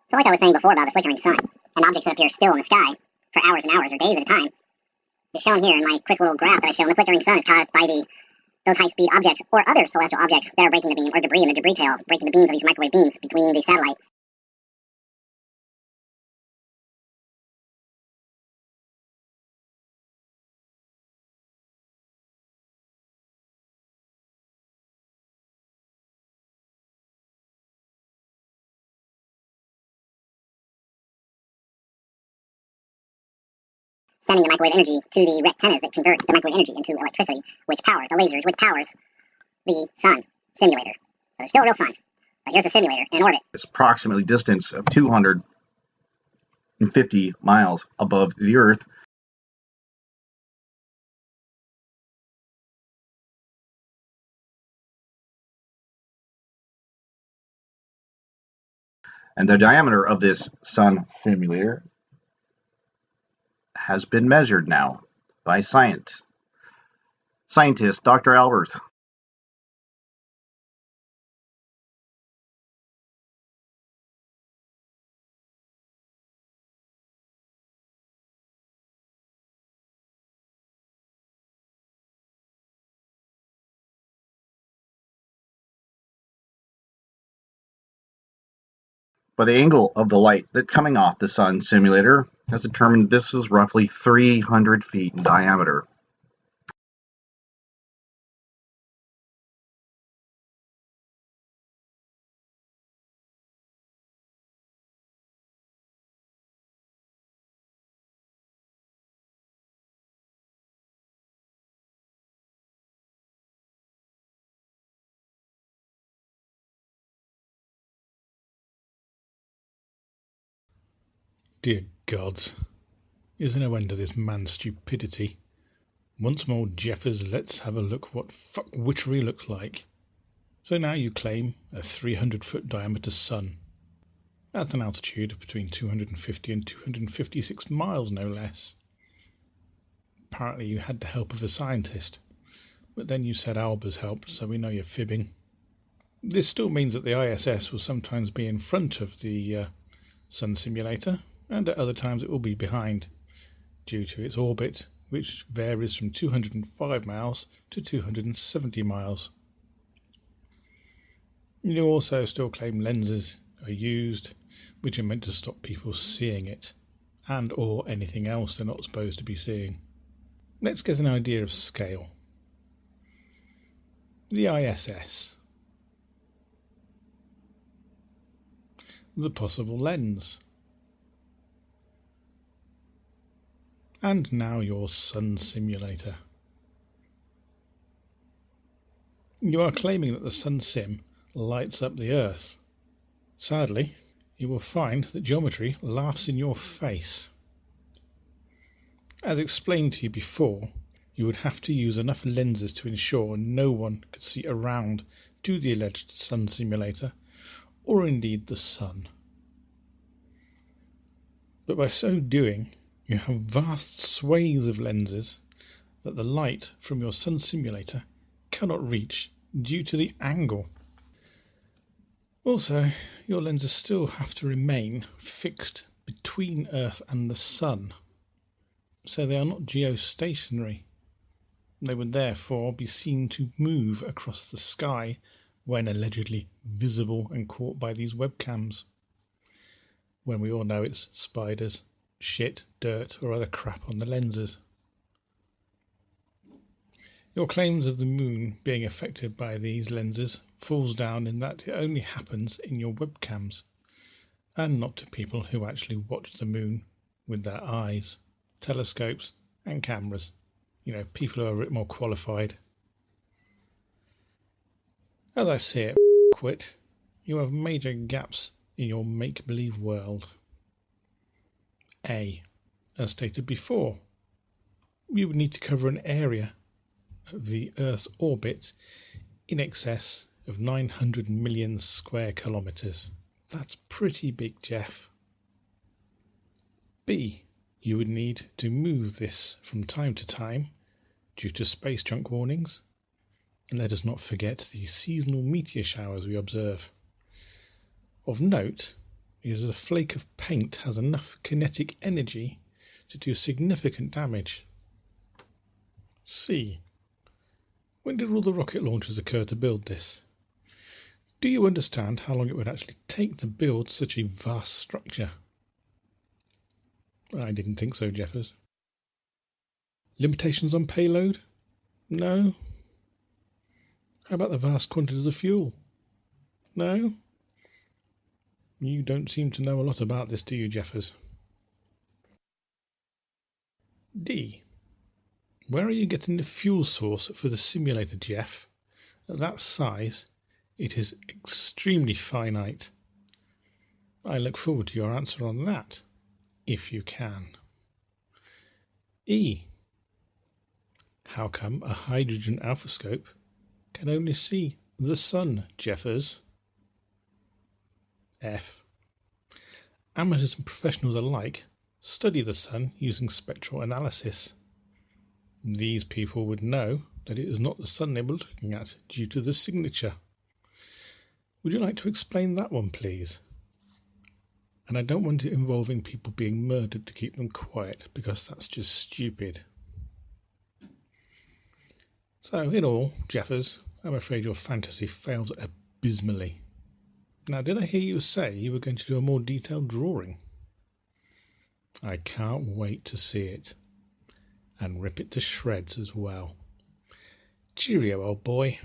So like I was saying before about the flickering sun, and objects that appear still in the sky for hours and hours or days at a time, it's shown here in my quick little graph that I show. The flickering sun is caused by those high-speed objects or other celestial objects that are breaking the beam, or debris in the debris tail, breaking the beams of these microwave beams between the satellite. Sending the microwave energy to the antennas that converts the microwave energy into electricity, which power the lasers, which powers the sun simulator. So there's still a real sun, but here's the simulator in orbit. It's approximately distance of 250 miles above the Earth. And the diameter of this sun simulator has been measured now by scientist Dr. Albers. By the angle of the light that coming off the sun simulator has determined this is roughly 300 feet in diameter. Dear gods, is there no end to this man's stupidity? Once more, Jeffers, let's have a look what fuck-witchery looks like. So now you claim a 300-foot diameter sun, at an altitude of between 250 and 256 miles, no less. Apparently you had the help of a scientist, but then you said Albers helped, so we know you're fibbing. This still means that the ISS will sometimes be in front of the sun simulator, and at other times it will be behind, due to its orbit, which varies from 205 miles to 270 miles. You also still claim lenses are used, which are meant to stop people seeing it, and or anything else they're not supposed to be seeing. Let's get an idea of scale. The ISS. The possible lens. And now your sun simulator. You are claiming that the sun sim lights up the Earth. Sadly, you will find that geometry laughs in your face. As explained to you before, you would have to use enough lenses to ensure no one could see around to the alleged sun simulator, or indeed the sun. But by so doing, you have vast swathes of lenses that the light from your sun simulator cannot reach due to the angle. Also, your lenses still have to remain fixed between Earth and the sun, so they are not geostationary. They would therefore be seen to move across the sky when allegedly visible and caught by these webcams, when we all know it's spiders, shit, dirt or other crap on the lenses. Your claims of the moon being affected by these lenses falls down in that it only happens in your webcams, and not to people who actually watch the moon with their eyes, telescopes and cameras. You know, people who are a bit more qualified. As I see it, quit, you have major gaps in your make-believe world. A. As stated before, you would need to cover an area of the Earth's orbit in excess of 900 million square kilometres. That's pretty big, Jeff. B. You would need to move this from time to time due to space junk warnings, and let us not forget the seasonal meteor showers we observe. Of note is that a flake of paint has enough kinetic energy to do significant damage. C. When did all the rocket launches occur to build this? Do you understand how long it would actually take to build such a vast structure? I didn't think so, Jeffers. Limitations on payload? No. How about the vast quantities of fuel? No. You don't seem to know a lot about this, do you, Jeffers? D. Where are you getting the fuel source for the simulator, Jeff? At that size, it is extremely finite. I look forward to your answer on that, if you can. E. How come a hydrogen alphascope can only see the sun, Jeffers? F. Amateurs and professionals alike study the sun using spectral analysis. These people would know that it is not the sun they were looking at due to the signature. Would you like to explain that one, please? And I don't want it involving people being murdered to keep them quiet, because that's just stupid. So, in all, Jeffers, I'm afraid your fantasy fails abysmally. Now, did I hear you say you were going to do a more detailed drawing? I can't wait to see it. And rip it to shreds as well. Cheerio, old boy.